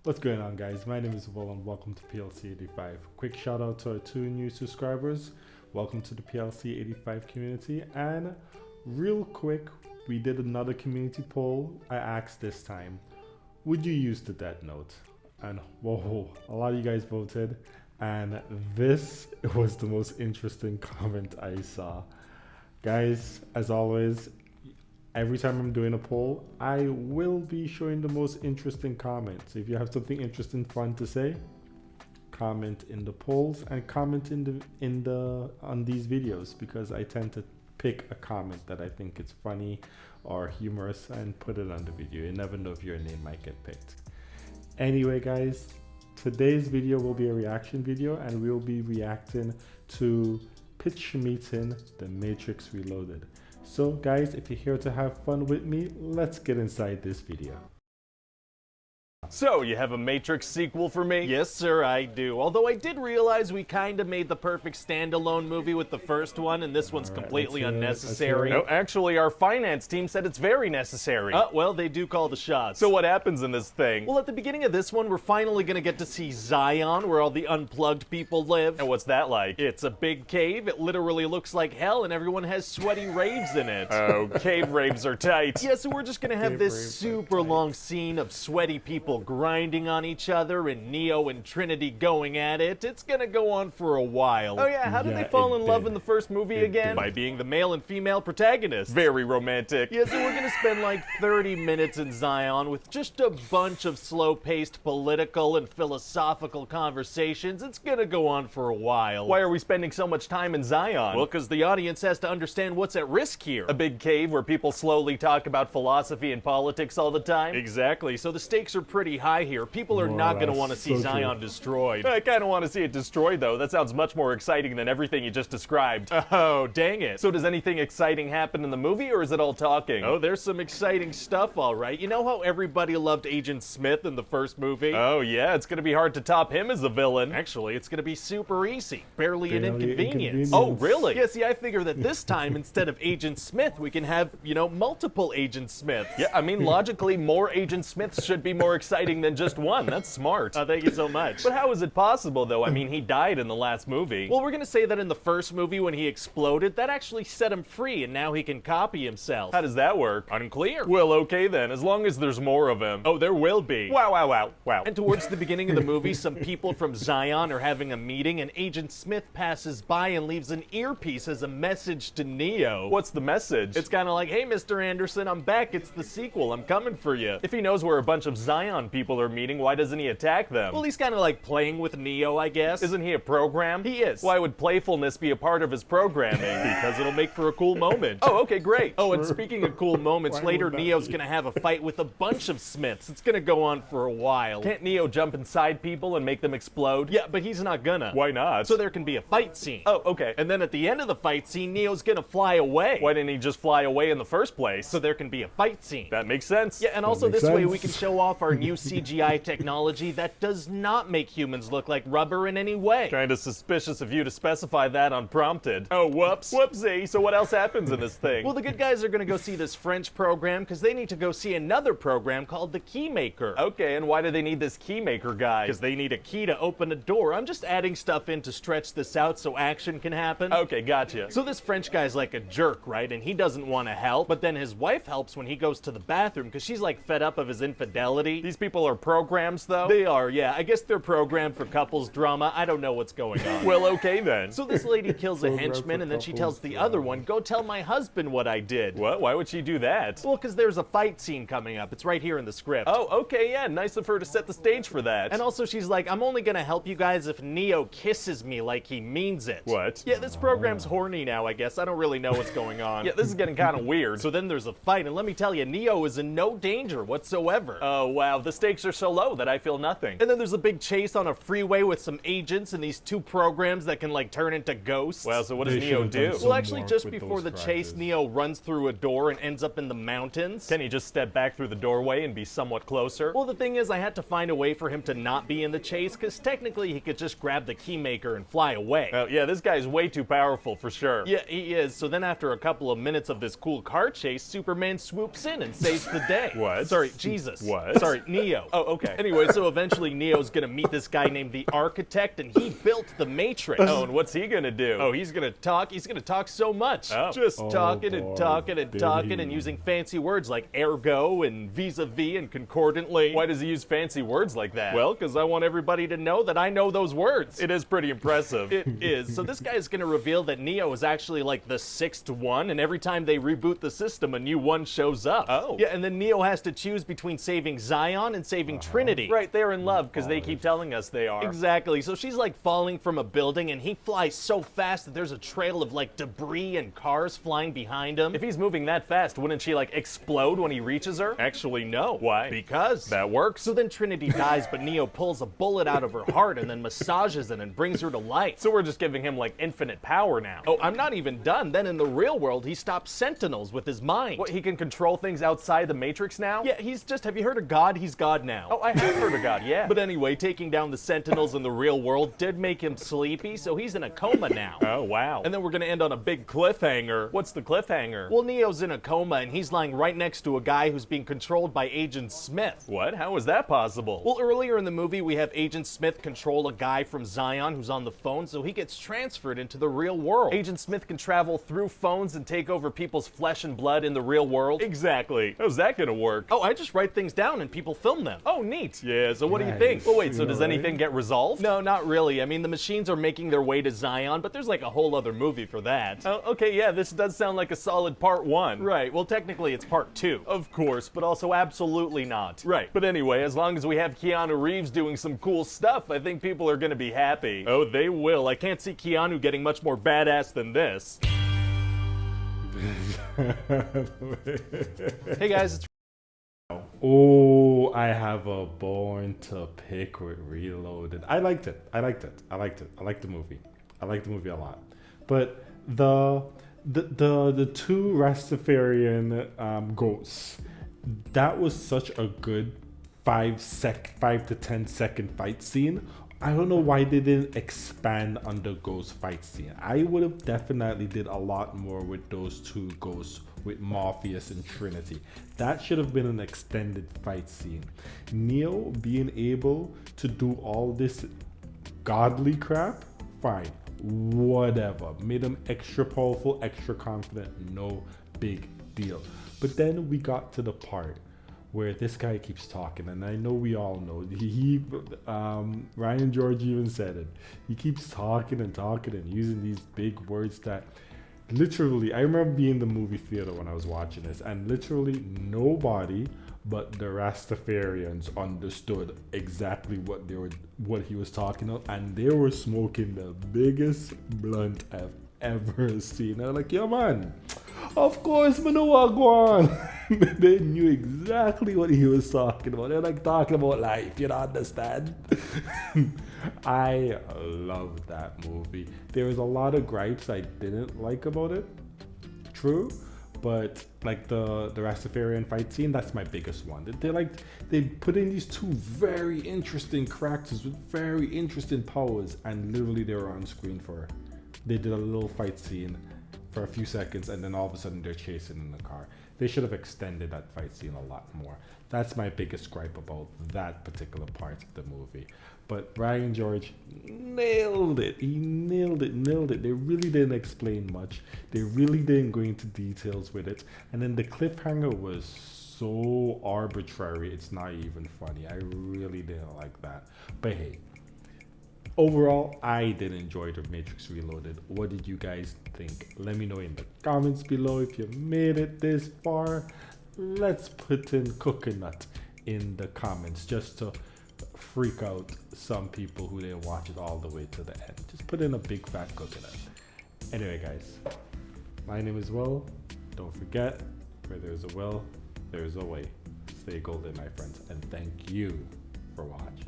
What's going on, guys? My name is Will and welcome to PLC 85. Quick shout out to our 2 new subscribers. Welcome to the PLC 85 community. And real quick, we did another community poll. I asked this time, would you use the Death Note? And whoa, a lot of you guys voted. And this was the most interesting comment I saw. Guys, as always, every time I'm doing a poll, I will be showing the most interesting comments. If you have something interesting, fun to say, comment in the polls and comment on these videos, because I tend to pick a comment that I think is funny or humorous and put it on the video. You never know if your name might get picked. Anyway, guys, today's video will be a reaction video, and we'll be reacting to Pitch Meeting The Matrix Reloaded. So guys, if you're here to have fun with me, let's get inside this video. So, you have a Matrix sequel for me? Yes, sir, I do. Although I did realize we kinda made the perfect standalone movie with the first one, and this one's completely unnecessary. No, actually, our finance team said it's very necessary. Well, they do call the shots. So what happens in this thing? Well, at the beginning of this one, we're finally gonna get to see Zion, where all the unplugged people live. And what's that like? It's a big cave, it literally looks like hell, and everyone has sweaty raves in it. Oh, cave raves are tight. Yeah, so we're just gonna have this super long scene of sweaty people grinding on each other and Neo and Trinity going at it. It's gonna go on for a while. Oh yeah, how did they fall in love in the first movie again? By being the male and female protagonists. Very romantic. Yeah, so we're gonna spend like 30 minutes in Zion with just a bunch of slow-paced political and philosophical conversations. It's gonna go on for a while. Why are we spending so much time in Zion? Well, because the audience has to understand what's at risk here. A big cave where people slowly talk about philosophy and politics all the time? Exactly, so the stakes are pretty high here. People are not going to want to see Zion destroyed. I kind of want to see it destroyed, though. That sounds much more exciting than everything you just described. Oh, dang it. So does anything exciting happen in the movie, or is it all talking? Oh, there's some exciting stuff, all right. You know how everybody loved Agent Smith in the first movie? Oh, yeah, it's going to be hard to top him as a villain. Actually, it's going to be super easy. Barely an inconvenience. Oh, really? Yeah, see, I figure that this time, instead of Agent Smith, we can have, you know, multiple Agent Smiths. Yeah, I mean, logically, more Agent Smiths should be more exciting than just one. That's smart. Thank you so much. But how is it possible, though? I mean, he died in the last movie. Well, we're gonna say that in the first movie when he exploded, that actually set him free, and now he can copy himself. How does that work? Unclear. Well, okay then, as long as there's more of him. Oh, there will be. Wow, wow, wow, wow. And towards the beginning of the movie, some people from Zion are having a meeting, and Agent Smith passes by and leaves an earpiece as a message to Neo. What's the message? It's kind of like, hey, Mr. Anderson, I'm back. It's the sequel. I'm coming for you. If he knows where a bunch of Zion people are meeting, why doesn't he attack them? Well, he's kind of like playing with Neo, I guess. Isn't he a program? He is. Why would playfulness be a part of his programming? Because it'll make for a cool moment. Oh, okay, great. Oh, and speaking of cool moments, later Neo's gonna have a fight with a bunch of Smiths. It's gonna go on for a while. Can't Neo jump inside people and make them explode? Yeah, but he's not gonna. Why not? So there can be a fight scene. Oh, okay. And then at the end of the fight scene, Neo's gonna fly away. Why didn't he just fly away in the first place? So there can be a fight scene. That makes sense. Yeah, and also this way we can show off our new CGI technology that does not make humans look like rubber in any way. Kinda suspicious of you to specify that unprompted. Oh, whoops. Whoopsie. So what else happens in this thing? Well, the good guys are gonna go see this French program because they need to go see another program called the Keymaker. Okay, and why do they need this Keymaker guy? Because they need a key to open a door. I'm just adding stuff in to stretch this out so action can happen. Okay, gotcha. So this French guy's like a jerk, right? And he doesn't want to help, but then his wife helps when he goes to the bathroom because she's like fed up of his infidelity. These people are programs, though? They are, yeah. I guess they're programmed for couples drama. I don't know what's going on. Well, okay then. So this lady kills a henchman and then she tells the other one, go tell my husband what I did. What? Why would she do that? Well, because there's a fight scene coming up. It's right here in the script. Oh, okay, yeah. Nice of her to set the stage for that. And also she's like, I'm only gonna help you guys if Neo kisses me like he means it. What? Yeah, this program's horny now, I guess. I don't really know what's going on. Yeah, this is getting kind of weird. So then there's a fight, and let me tell you, Neo is in no danger whatsoever. Oh, wow. The stakes are so low that I feel nothing. And then there's a big chase on a freeway with some agents and these two programs that can like turn into ghosts. Wow, so what does Neo do? Well, actually, just before the chase, Neo runs through a door and ends up in the mountains. Can he just step back through the doorway and be somewhat closer? Well, the thing is, I had to find a way for him to not be in the chase, because technically he could just grab the keymaker and fly away. Oh, yeah, this guy's way too powerful for sure. Yeah, he is. So then after a couple of minutes of this cool car chase, Superman swoops in and saves the day. What? Sorry, Jesus. What? Sorry, Neo. Oh, okay. Anyway, so eventually Neo's gonna meet this guy named the Architect, and he built the Matrix. Oh, and what's he gonna do? Oh, he's gonna talk. He's gonna talk so much. Oh. Just Oh, talking and boy, talking and did talking he. and using fancy words like ergo and vis-a-vis and concordantly. Why does he use fancy words like that? Well, because I want everybody to know that I know those words. it is pretty impressive. It is. So this guy is going to reveal that Neo is actually like the sixth one, and every time they reboot the system, a new one shows up. Oh. Yeah, and then Neo has to choose between saving Zion and saving Trinity. Right, they're in love because they keep telling us they are. Exactly. So she's like falling from a building, and he flies so fast that there's a trail of like debris and cars flying behind him. If he's moving that fast, wouldn't she like explode when he reaches her? Actually, no. Why? Because That works. So then Trinity dies, but Neo pulls a bullet out of her heart and then massages it and brings her to life. So we're just giving him like infinite power now. Oh, I'm not even done. Then in the real world, he stops Sentinels with his mind. What, he can control things outside the Matrix now? Yeah, he's just, have you heard of God? He's God now. Oh, I have heard of God, yeah. But anyway, taking down the Sentinels in the real world did make him sleepy, so he's in a coma now. Oh, wow. And then we're gonna end on a big cliffhanger. What's the cliffhanger? Well, Neo's in a coma and he's lying right next to a guy who's being controlled by Agent Smith. What? How is that possible? Well, earlier in the movie, we have Agent Smith control a guy from Zion who's on the phone, so he gets transferred into the real world. Agent Smith can travel through phones and take over people's flesh and blood in the real world? Exactly. How's that gonna work? Oh, I just write things down and people film them. Oh, neat. Yeah, so what do you Nice. think? Well, wait, so does Right. anything get resolved? No, not really. I mean, the machines are making their way to Zion, but there's like a whole other movie for that. Oh, okay, yeah, this does sound like a solid part one. Right, well, technically it's part 2. Of course, but also absolutely not. Right. But anyway, as long as we have Keanu Reeves doing some cool stuff, I think people are gonna be happy. Oh, they will. I can't see Keanu getting much more badass than this. Hey guys, it's Oh, I have a bone to pick with Reloaded. I liked it. I liked the movie. I liked the movie a lot. But the two Rastafarian ghosts, that was such a good 5 to 10 second fight scene. I don't know why they didn't expand on the ghost fight scene. I would have definitely did a lot more with those two ghosts, with Morpheus and Trinity. That should have been an extended fight scene. Neo being able to do all this godly crap, fine, whatever. Made him extra powerful, extra confident, no big deal. But then we got to the part where this guy keeps talking, and I know we all know, Ryan George even said it. He keeps talking and using these big words that literally, I remember being in the movie theater when I was watching this, and literally nobody but the Rastafarians understood exactly what he was talking about, and they were smoking the biggest blunt I've ever seen. They're like, yo man, of course I know what go on. They knew exactly what he was talking about. They're like talking about life, you don't understand? I love that movie. There was a lot of gripes I didn't like about it, true, but like the Rastafarian fight scene, that's my biggest one. They put in these two very interesting characters with very interesting powers, and literally they were on screen they did a little fight scene for a few seconds, and then all of a sudden they're chasing in the car. They should have extended that fight scene a lot more. That's my biggest gripe about that particular part of the movie. But Ryan George nailed it. He nailed it. They really didn't explain much. They really didn't go into details with it. And then the cliffhanger was so arbitrary, it's not even funny. I really didn't like that. But hey, overall, I did enjoy The Matrix Reloaded. What did you guys think? Let me know in the comments below. If you made it this far, let's put in coconut in the comments just to freak out some people who didn't watch it all the way to the end. Just put in a big fat coconut. Anyway guys, my name is Will. Don't forget, where there's a will, there's a way. Stay golden, my friends, and thank you for watching.